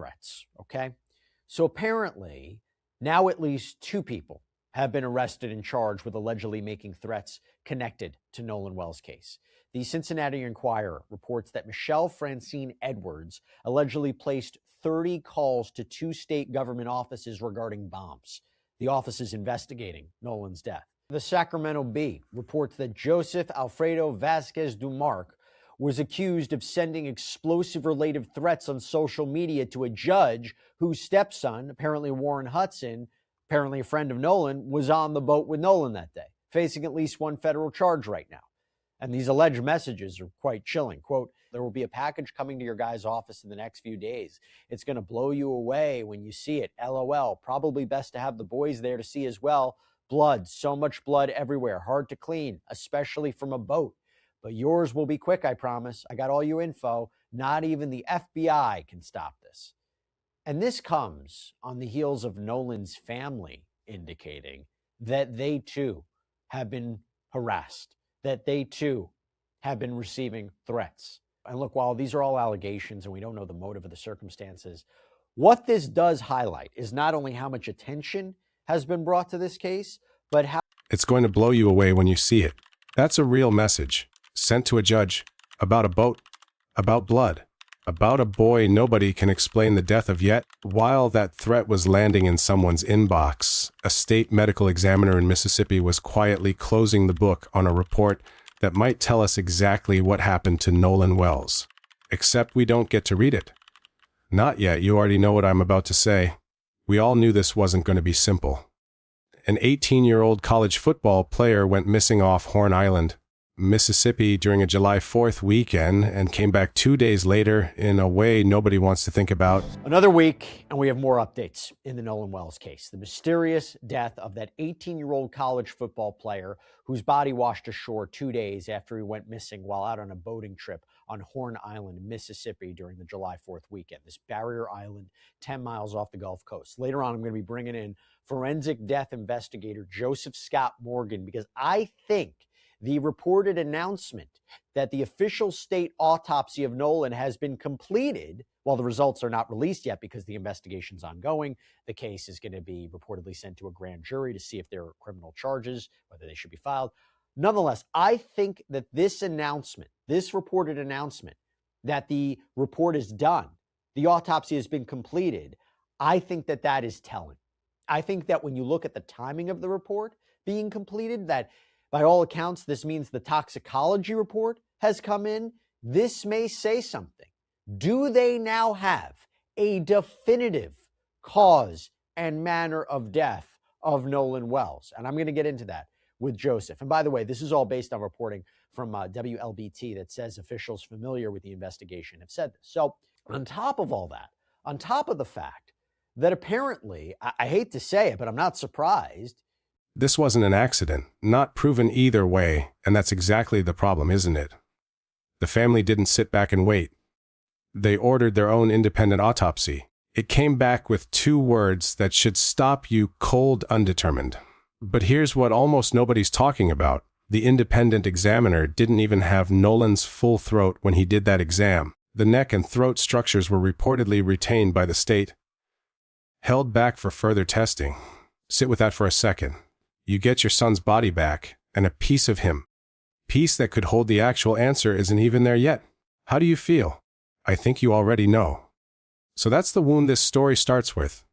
threats, okay? So apparently, now at least 2 people have been arrested and charged with allegedly making threats connected to Nolan Wells' case. The Cincinnati Enquirer reports that Michelle Francine Edwards allegedly placed 30 calls to 2 state government offices regarding bombs. The office is investigating Nolan's death. The Sacramento Bee reports that Joseph Alfredo Vasquez Dumarque was accused of sending explosive-related threats on social media to a judge whose stepson, apparently Warren Hudson, apparently a friend of Nolan, was on the boat with Nolan that day, facing at least 1 federal charge right now. And these alleged messages are quite chilling. Quote, "There will be a package coming to your guy's office in the next few days. It's going to blow you away when you see it. LOL. Probably best to have the boys there to see as well. Blood, so much blood everywhere. Hard to clean, especially from a boat. But yours will be quick, I promise. I got all your info. Not even the FBI can stop this." And this comes on the heels of Nolan's family indicating that they too have been harassed, that they too have been receiving threats. And look, while these are all allegations and we don't know the motive or the circumstances, what this does highlight is not only how much attention has been brought to this case, but how it's going to blow you away when you see it. That's a real message sent to a judge about a boat, about blood, about a boy nobody can explain the death of yet. While that threat was landing in someone's inbox, a state medical examiner in Mississippi was quietly closing the book on a report that might tell us exactly what happened to Nolan Wells. Except we don't get to read it. Not yet, you already know what I'm about to say. We all knew this wasn't going to be simple. An 18-year-old college football player went missing off Horn Island, Mississippi during a July 4th weekend and came back 2 days later in a way nobody wants to think about. Another week, and we have more updates in the Nolan Wells case. The mysterious death of that 18-year-old college football player whose body washed ashore 2 days after he went missing while out on a boating trip on Horn Island, Mississippi during the July 4th weekend. This barrier island 10 miles off the Gulf Coast. Later on, I'm going to be bringing in forensic death investigator Joseph Scott Morgan because I think the reported announcement that the official state autopsy of Nolan has been completed, while the results are not released yet because the investigation's ongoing. The case is going to be reportedly sent to a grand jury to see if there are criminal charges, whether they should be filed. Nonetheless, I think that this announcement, this reported announcement that the report is done, the autopsy has been completed, I think that that is telling. I think that when you look at the timing of the report being completed, that by all accounts, this means the toxicology report has come in. This may say something. Do they now have a definitive cause and manner of death of Nolan Wells? And I'm going to get into that with Joseph. And by the way, this is all based on reporting from WLBT that says officials familiar with the investigation have said this. So on top of all that, on top of the fact that apparently, I hate to say it, but I'm not surprised, this wasn't an accident, not proven either way, and that's exactly the problem, isn't it? The family didn't sit back and wait. They ordered their own independent autopsy. It came back with 2 words that should stop you cold undetermined. But here's what almost nobody's talking about. The independent examiner didn't even have Nolan's full throat when he did that exam. The neck and throat structures were reportedly retained by the state, held back for further testing. Sit with that for a second. You get your son's body back, and a piece of him. Piece that could hold the actual answer isn't even there yet. How do you feel? I think you already know. So that's the wound this story starts with.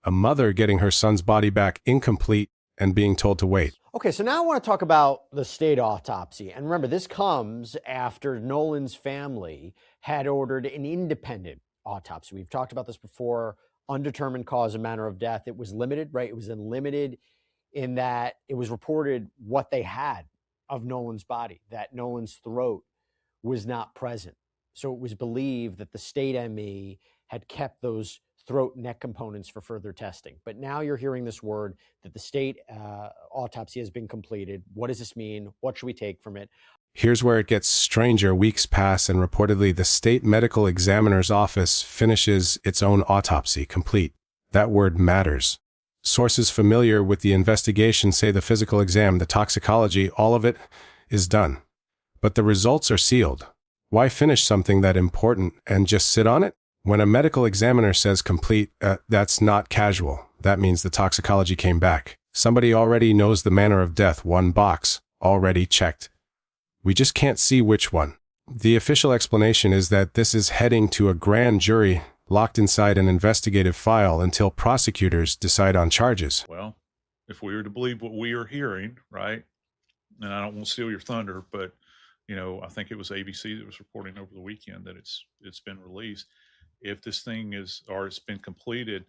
A mother getting her son's body back incomplete and being told to wait. Okay, so now I want to talk about the state autopsy. And remember, this comes after Nolan's family had ordered an independent autopsy. We've talked about this before. Undetermined cause and manner of death. It was limited, right? It was limited in that it was reported what they had of Nolan's body, that Nolan's throat was not present. So it was believed that the state ME had kept those throat neck components for further testing. But now you're hearing this word that the state autopsy has been completed. What does this mean? What should we take from it? Here's where it gets stranger. Weeks pass and reportedly the state medical examiner's office finishes its own autopsy complete. That word matters. Sources familiar with the investigation say the physical exam, the toxicology, all of it is done. But the results are sealed. Why finish something that important and just sit on it? When a medical examiner says complete, that's not casual. That means the toxicology came back. Somebody already knows the manner of death, one box, already checked. We just can't see which one. The official explanation is that this is heading to a grand jury locked inside an investigative file until prosecutors decide on charges. Well, if we were to believe what we are hearing, right, and I don't want to steal your thunder, but I think it was ABC that was reporting over the weekend that it's been released. If this thing is, or it's been completed,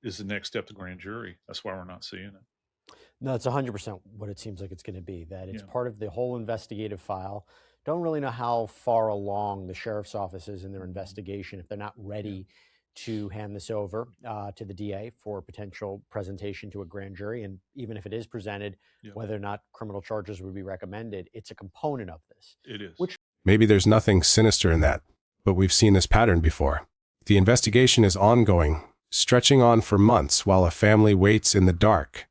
is the next step to grand jury. That's why we're not seeing it. No, it's 100% what it seems like it's going to be, that it's part of the whole investigative file. Don't really know how far along the sheriff's office is in their investigation if they're not ready to hand this over to the DA for potential presentation to a grand jury. And even if it is presented, whether or not criminal charges would be recommended, it's a component of this. It is. Maybe there's nothing sinister in that, but we've seen this pattern before. The investigation is ongoing, stretching on for months while a family waits in the dark.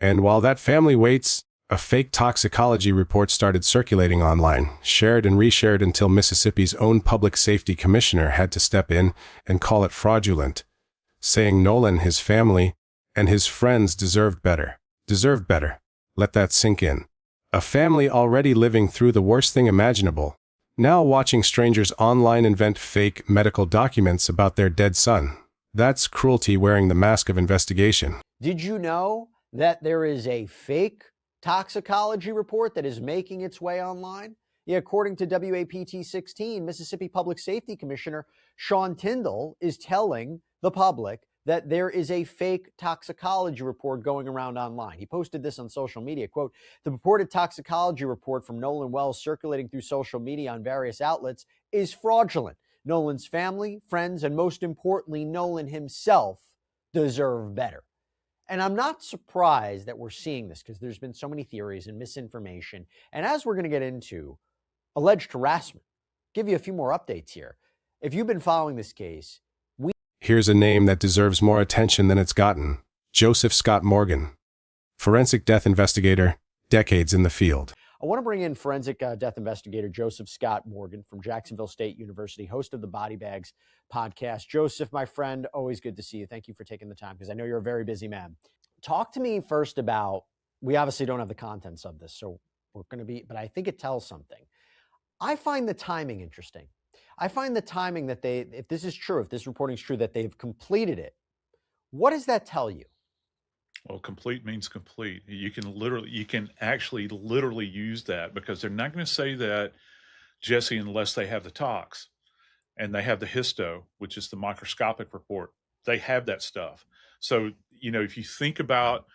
And while that family waits, a fake toxicology report started circulating online, shared and reshared until Mississippi's own public safety commissioner had to step in and call it fraudulent, saying Nolan, his family, and his friends deserved better. Deserved better. Let that sink in. A family already living through the worst thing imaginable, now watching strangers online invent fake medical documents about their dead son. That's cruelty wearing the mask of investigation. Did you know that there is a fake toxicology report that is making its way online? Yeah, according to WAPT 16, Mississippi Public Safety Commissioner Sean Tyndall is telling the public that there is a fake toxicology report going around online. He posted this on social media. Quote, "The purported toxicology report from Nolan Wells circulating through social media on various outlets is fraudulent. Nolan's family, friends, and most importantly, Nolan himself deserve better." And I'm not surprised that we're seeing this because there's been so many theories and misinformation. And as we're going to get into alleged harassment, give you a few more updates here. If you've been following this case, here's a name that deserves more attention than it's gotten. Joseph Scott Morgan, forensic death investigator, decades in the field. I want to bring in forensic death investigator Joseph Scott Morgan from Jacksonville State University, host of the Body Bags podcast. Joseph, my friend, always good to see you. Thank you for taking the time because I know you're a very busy man. Talk to me first about, we obviously don't have the contents of this, so we're going to be, but I think it tells something. I find the timing interesting. I find the timing that if this is true, if this reporting is true, that they've completed it. What does that tell you? Well, complete means complete. You can actually literally use that because they're not going to say that, Jesse, unless they have the tox and they have the histo, which is the microscopic report. They have that stuff. So, if you think about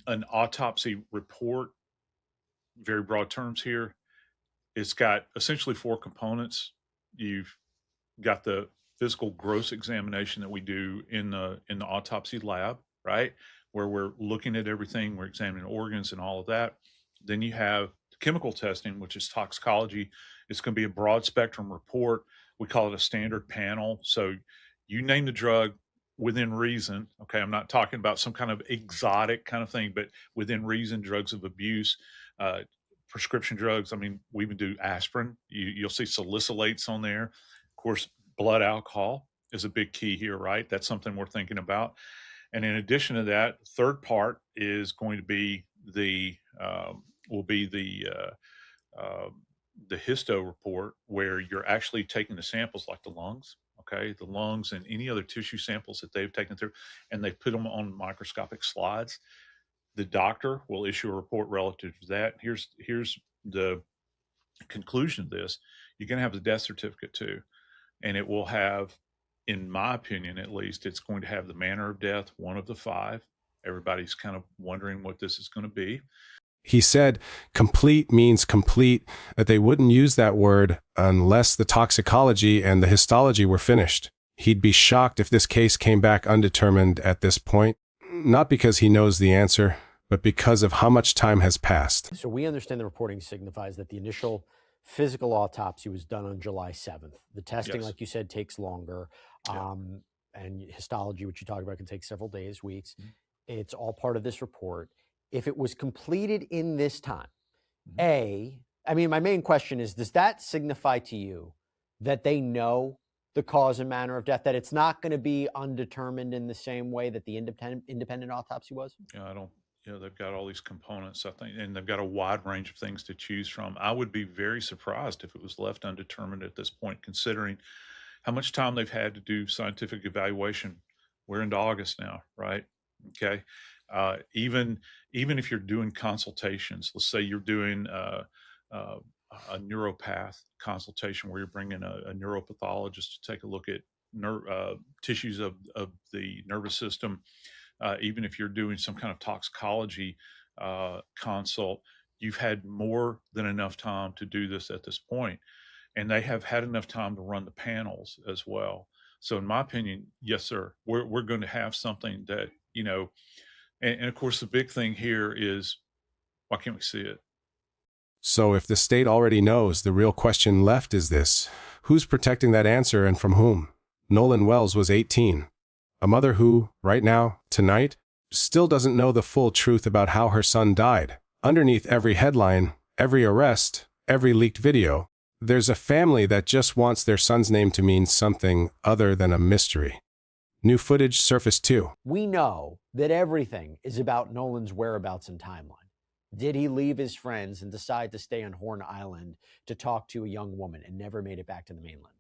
an autopsy report, very broad terms here, it's got essentially 4 components. You've got the physical gross examination that we do in the autopsy lab, right? Where we're looking at everything, we're examining organs and all of that. Then you have chemical testing, which is toxicology. It's going to be a broad spectrum report. We call it a standard panel. So you name the drug within reason. Okay, I'm not talking about some kind of exotic kind of thing, but within reason, drugs of abuse, prescription drugs. I mean, we even do aspirin. You'll see salicylates on there. Of course, blood alcohol is a big key here, right? That's something we're thinking about. And in addition to that, third part is going to be the histo report, where you're actually taking the samples like the lungs, the lungs and any other tissue samples that they've taken through, and they put them on microscopic slides. The doctor will issue a report relative to that. Here's the conclusion of this. You're going to have the death certificate too, and it will have, in my opinion, at least, it's going to have the manner of death, one of the 5. Everybody's kind of wondering what this is going to be. He said complete means complete, that they wouldn't use that word unless the toxicology and the histology were finished. He'd be shocked if this case came back undetermined at this point, not because he knows the answer, but because of how much time has passed. So we understand the reporting signifies that the initial physical autopsy was done on July 7th. The testing, like you said, takes longer. And histology, which you talked about, can take several days, weeks. It's all part of this report. If it was completed in this time, my main question is, does that signify to you that they know the cause and manner of death, that it's not going to be undetermined in the same way that the independent autopsy was? Yeah, I don't. They've got all these components, I think, and they've got a wide range of things to choose from. I would be very surprised if it was left undetermined at this point, considering how much time they've had to do scientific evaluation. We're into August now, right? Okay. Even if you're doing consultations, let's say you're doing a neuropath consultation where you're bringing a neuropathologist to take a look at tissues of the nervous system. Even if you're doing some kind of toxicology consult, you've had more than enough time to do this at this point. And they have had enough time to run the panels as well. So in my opinion, yes, sir, we're going to have something that, and of course, the big thing here is, why can't we see it? So if the state already knows, the real question left is this: who's protecting that answer and from whom? Nolan Wells was 18. A mother who, right now, tonight, still doesn't know the full truth about how her son died. Underneath every headline, every arrest, every leaked video, there's a family that just wants their son's name to mean something other than a mystery. New footage surfaced too. We know that everything is about Nolan's whereabouts and timeline. Did he leave his friends and decide to stay on Horn Island to talk to a young woman and never made it back to the mainland?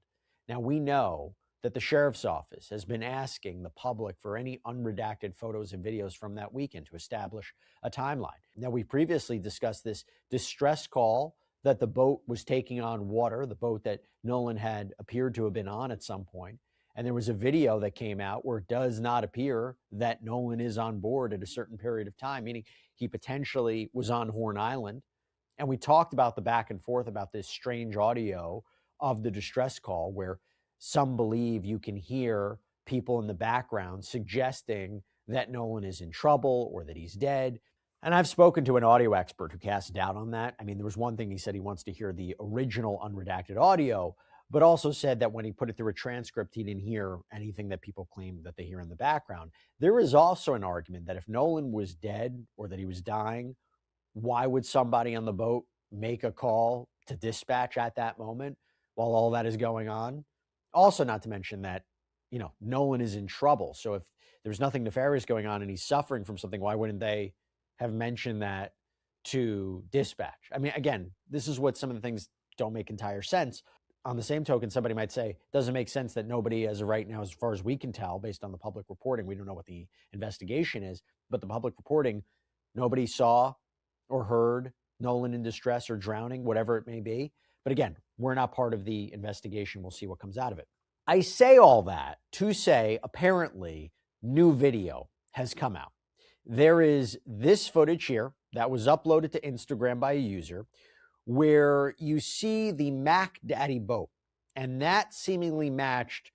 Now, we know that the sheriff's office has been asking the public for any unredacted photos and videos from that weekend to establish a timeline. Now, we previously discussed this distress call that the boat was taking on water, the boat that Nolan had appeared to have been on at some point. And there was a video that came out where it does not appear that Nolan is on board at a certain period of time, meaning he potentially was on Horn Island. And we talked about the back and forth about this strange audio of the distress call where some believe you can hear people in the background suggesting that Nolan is in trouble or that he's dead. And I've spoken to an audio expert who casts doubt on that. I mean, there was one thing he said he wants to hear the original unredacted audio, but also said that when he put it through a transcript, he didn't hear anything that people claim that they hear in the background. There is also an argument that if Nolan was dead or that he was dying, why would somebody on the boat make a call to dispatch at that moment while all that is going on? Also, not to mention that, Nolan is in trouble. So if there's nothing nefarious going on and he's suffering from something, why wouldn't they have mentioned that to dispatch? I mean, again, this is what some of the things don't make entire sense. On the same token, somebody might say, it doesn't make sense that nobody, as of right now, as far as we can tell, based on the public reporting, we don't know what the investigation is, but the public reporting, nobody saw or heard Nolan in distress or drowning, whatever it may be. But again, we're not part of the investigation. We'll see what comes out of it. I say all that to say, apparently, new video has come out. There is this footage here that was uploaded to Instagram by a user where you see the Mac Daddy boat, and that seemingly matched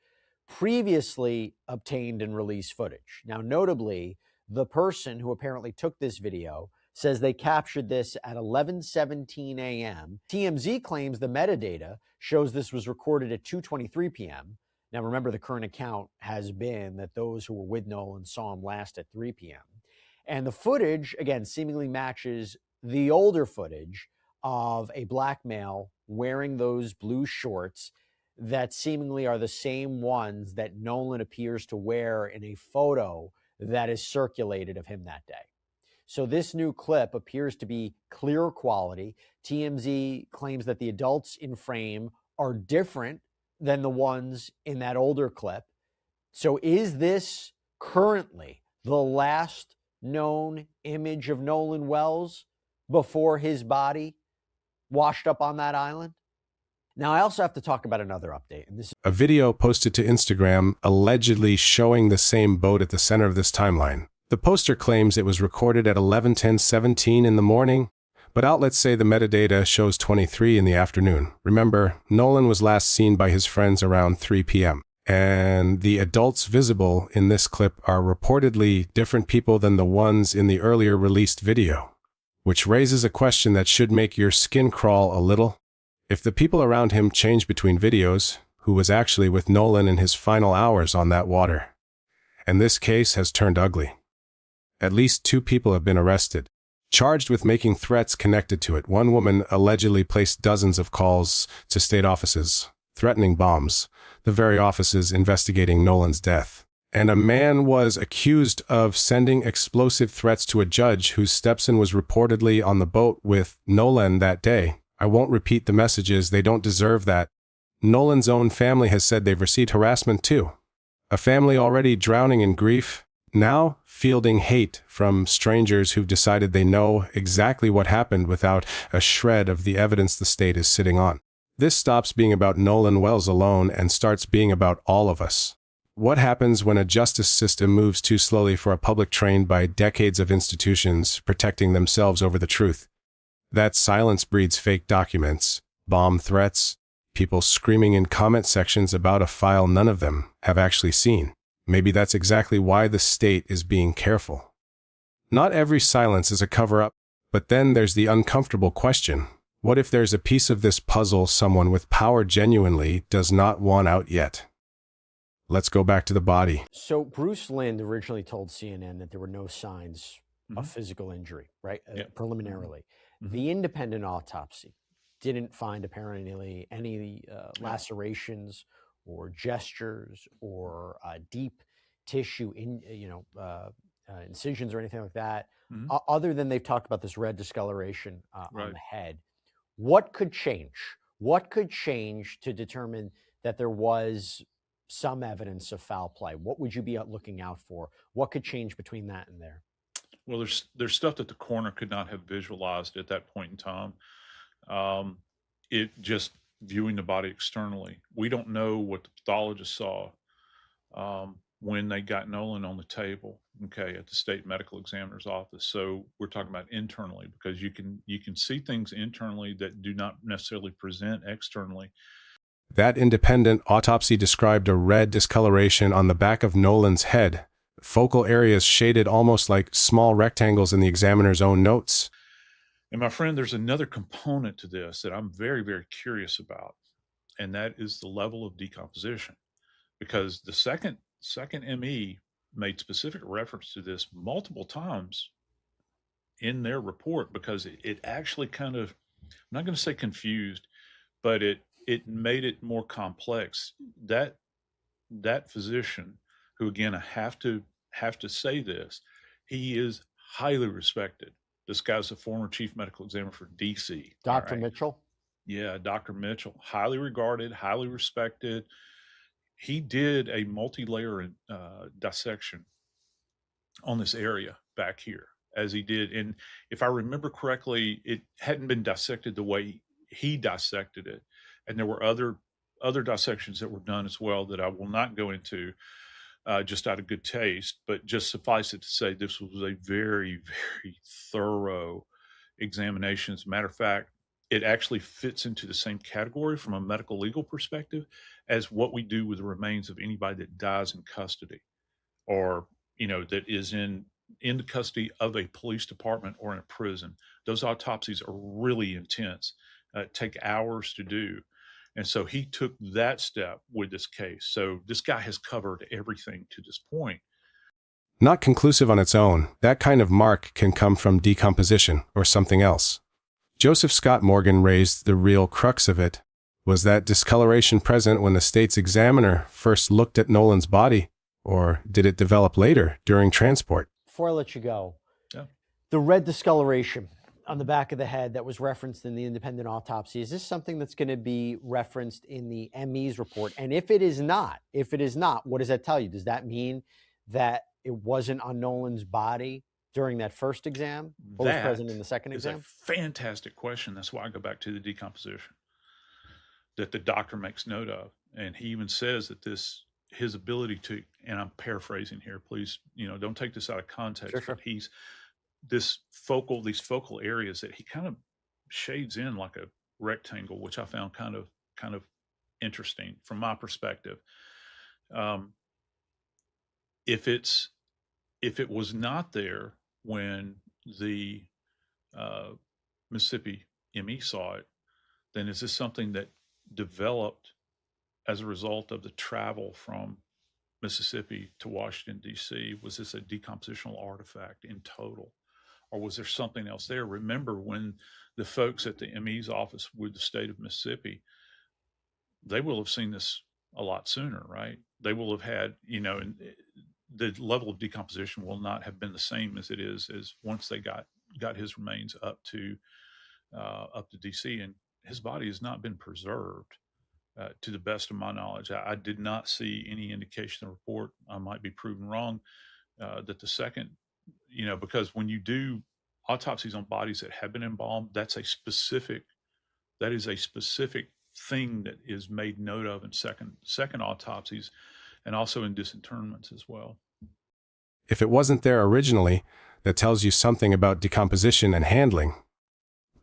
previously obtained and released footage. Now, notably, the person who apparently took this video says they captured this at 11:17 a.m. TMZ claims the metadata shows this was recorded at 2:23 p.m. Now, remember, the current account has been that those who were with Nolan saw him last at 3 p.m. And the footage, again, seemingly matches the older footage of a black male wearing those blue shorts that seemingly are the same ones that Nolan appears to wear in a photo that is circulated of him that day. So this new clip appears to be clear quality. TMZ claims that the adults in frame are different than the ones in that older clip. So is this currently the last known image of Nolan Wells before his body washed up on that island? Now, I also have to talk about another update. And this is a video posted to Instagram allegedly showing the same boat at the center of this timeline. The poster claims it was recorded at 11:17 in the morning, but outlets say the metadata shows 23 in the afternoon. Remember, Nolan was last seen by his friends around 3 p.m. And the adults visible in this clip are reportedly different people than the ones in the earlier released video, which raises a question that should make your skin crawl a little. If the people around him change between videos, who was actually with Nolan in his final hours on that water? And this case has turned ugly. At least 2 people have been arrested, charged with making threats connected to it. One woman allegedly placed dozens of calls to state offices, threatening bombs. the very offices investigating Nolan's death. And a man was accused of sending explosive threats to a judge whose stepson was reportedly on the boat with Nolan that day. I won't repeat the messages, they don't deserve that. Nolan's own family has said they've received harassment too. A family already drowning in grief, now fielding hate from strangers who've decided they know exactly what happened without a shred of the evidence the state is sitting on. This stops being about Nolan Wells alone and starts being about all of us. What happens when a justice system moves too slowly for a public trained by decades of institutions protecting themselves over the truth? That silence breeds fake documents, bomb threats, people screaming in comment sections about a file none of them have actually seen. Maybe that's exactly why the state is being careful. Not every silence is a cover-up, but then there's the uncomfortable question. What if there's a piece of this puzzle someone with power genuinely does not want out yet? Let's go back to the body. So Bruce Lind originally told CNN that there were no signs of physical injury, right? Preliminarily. The independent autopsy didn't find apparently any lacerations or gestures or deep tissue incisions or anything like that, other than they've talked about this red discoloration on the head. What could change? What could change to determine that there was some evidence of foul play? What would you be looking out for? What could change between that and there? Well, there's stuff that the coroner could not have visualized at that point in time. It just viewing the body externally. We don't know what the pathologist saw when they got Nolan on the table, okay, at the state medical examiner's office. So we're talking about internally, because you can see things internally that do not necessarily present externally. That independent autopsy described a red discoloration on the back of Nolan's head, focal areas shaded almost like small rectangles in the examiner's own notes. And my friend, there's another component to this that I'm very, very curious about, and that is the level of decomposition. Because the second ME made specific reference to this multiple times in their report, because it actually kind of, I'm not going to say confused, but it made it more complex. That physician, who again, I have to say this, he is highly respected. This guy's a former chief medical examiner for DC. Dr. Mitchell? Yeah, Dr. Mitchell, highly regarded, highly respected. He did a multi-layer dissection on this area back here, as he did. And if I remember correctly, it hadn't been dissected the way he dissected it. And there were other dissections that were done as well that I will not go into just out of good taste, but just suffice it to say this was a very, very thorough examination. As a matter of fact, it actually fits into the same category from a medical legal perspective as what we do with the remains of anybody that dies in custody, or that is in the custody of a police department or in a prison. Those autopsies are really intense, take hours to do. And so he took that step with this case. So this guy has covered everything to this point. Not conclusive on its own, that kind of mark can come from decomposition or something else. Joseph Scott Morgan raised the real crux of it. Was that discoloration present when the state's examiner first looked at Nolan's body, or did it develop later during transport? Before I let you go, the red discoloration on the back of the head that was referenced in the independent autopsy, is this something that's going to be referenced in the ME's report? And if it is not, what does that tell you? Does that mean that it wasn't on Nolan's body during that first exam? What was present in the second exam? That is a fantastic question. That's why I go back to the decomposition that the doctor makes note of. And he even says that his ability to, and I'm paraphrasing here, please, don't take this out of context, Sure. but these focal areas that he kind of shades in like a rectangle, which I found kind of interesting from my perspective. If it was not there when the Mississippi ME saw it, then is this something that developed as a result of the travel from Mississippi to Washington, D.C.? Was this a decompositional artifact in total? Or was there something else there? Remember, when the folks at the ME's office with the state of Mississippi, they will have seen this a lot sooner, right? They will have had, and the level of decomposition will not have been the same as it is as once they got his remains up to DC, and his body has not been preserved. To the best of my knowledge, I did not see any indication in the report. I might be proven wrong, that the second, because when you do autopsies on bodies that have been embalmed, that is a specific thing that is made note of in second autopsies, and also in disinterments as well. If it wasn't there originally, that tells you something about decomposition and handling.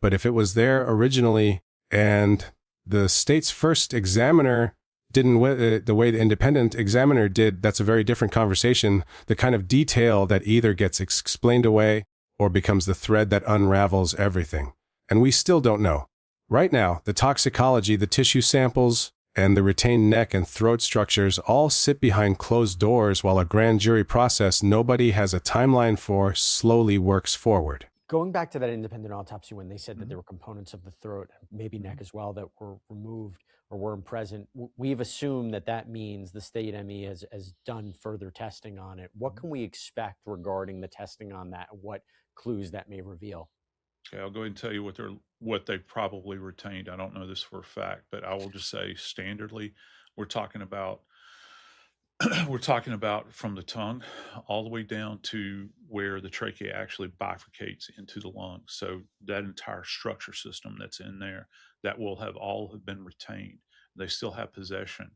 But if it was there originally and the state's first examiner didn't the way the independent examiner did, that's a very different conversation. The kind of detail that either gets explained away or becomes the thread that unravels everything. And we still don't know. Right now, the toxicology, the tissue samples, and the retained neck and throat structures all sit behind closed doors while a grand jury process nobody has a timeline for slowly works forward. Going back to that independent autopsy, when they said that there were components of the throat, maybe neck as well, that were removed or weren't present, we've assumed that that means the state ME has done further testing on it. What can we expect regarding the testing on that? What clues that may reveal? Okay, I'll go ahead and tell you what they probably retained. I don't know this for a fact, but I will just say standardly, we're talking about from the tongue all the way down to where the trachea actually bifurcates into the lungs. So that entire structure system that's in there, that will all have been retained. They still have possession.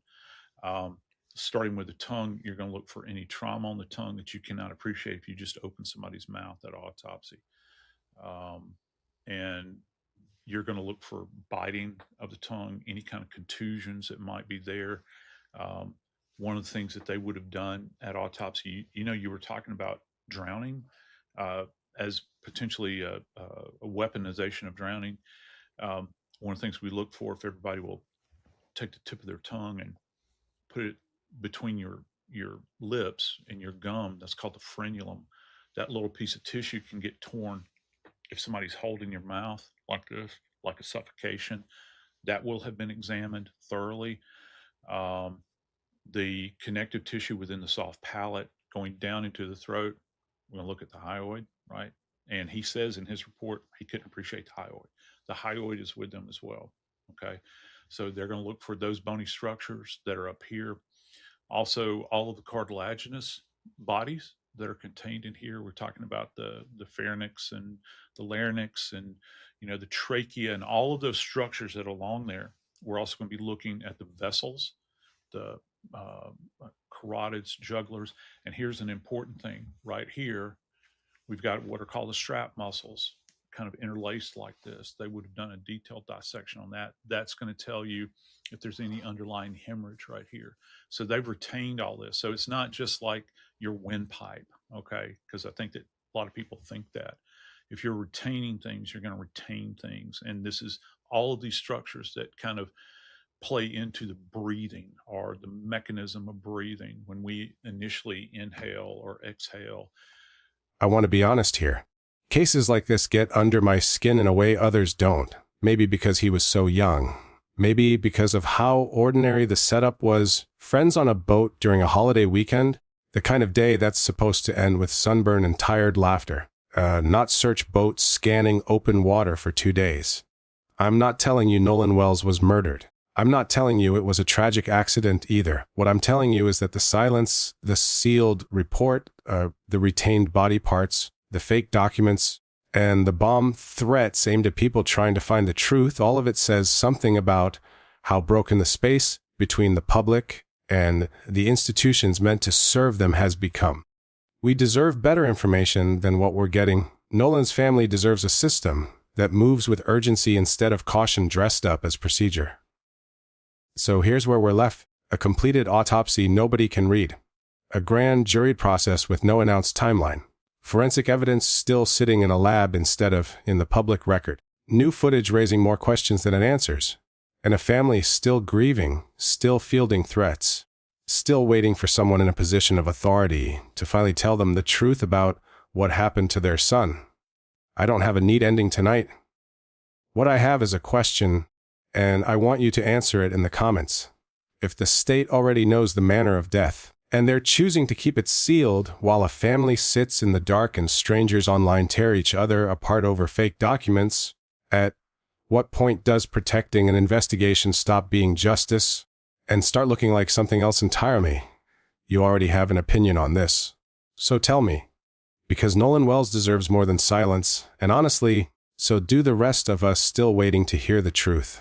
Starting with the tongue, you're going to look for any trauma on the tongue that you cannot appreciate if you just open somebody's mouth at autopsy. And you're going to look for biting of the tongue, any kind of contusions that might be there. One of the things that they would have done at autopsy, you were talking about drowning as potentially a weaponization of drowning. One of the things we look for, if everybody will take the tip of their tongue and put it between your lips and your gum, that's called the frenulum. That little piece of tissue can get torn if somebody's holding your mouth like this, like a suffocation. That will have been examined thoroughly. The connective tissue within the soft palate going down into the throat, we're going to look at the hyoid, right? And he says in his report, he couldn't appreciate the hyoid. The hyoid is with them as well, okay? So they're going to look for those bony structures that are up here. Also, all of the cartilaginous bodies that are contained in here. We're talking about the pharynx and the larynx and, the trachea and all of those structures that are along there. We're also going to be looking at the vessels, the carotids, jugulars. And here's an important thing right here. We've got what are called the strap muscles, kind of interlaced like this. They would have done a detailed dissection on that. That's going to tell you if there's any underlying hemorrhage right here. So they've retained all this. So it's not just like your windpipe, okay? Because I think that a lot of people think that. If you're retaining things, you're going to retain things. And this is all of these structures that kind of play into the breathing or the mechanism of breathing when we initially inhale or exhale. I want to be honest here. Cases like this get under my skin in a way others don't. Maybe because he was so young. Maybe because of how ordinary the setup was. Friends on a boat during a holiday weekend, the kind of day that's supposed to end with sunburn and tired laughter. Not search boats scanning open water for 2 days. I'm not telling you Nolan Wells was murdered. I'm not telling you it was a tragic accident either. What I'm telling you is that the silence, the sealed report, the retained body parts, the fake documents, and the bomb threats aimed at people trying to find the truth, all of it says something about how broken the space between the public and the institutions meant to serve them has become. We deserve better information than what we're getting. Nolan's family deserves a system that moves with urgency instead of caution dressed up as procedure. So here's where we're left. A completed autopsy nobody can read. A grand jury process with no announced timeline. Forensic evidence still sitting in a lab instead of in the public record. New footage raising more questions than it answers. And a family still grieving, still fielding threats. Still waiting for someone in a position of authority to finally tell them the truth about what happened to their son. I don't have a neat ending tonight. What I have is a question, and I want you to answer it in the comments. If the state already knows the manner of death, and they're choosing to keep it sealed while a family sits in the dark and strangers online tear each other apart over fake documents, at what point does protecting an investigation stop being justice and start looking like something else entirely? You already have an opinion on this. So tell me. Because Nolan Wells deserves more than silence, and honestly, so do the rest of us still waiting to hear the truth.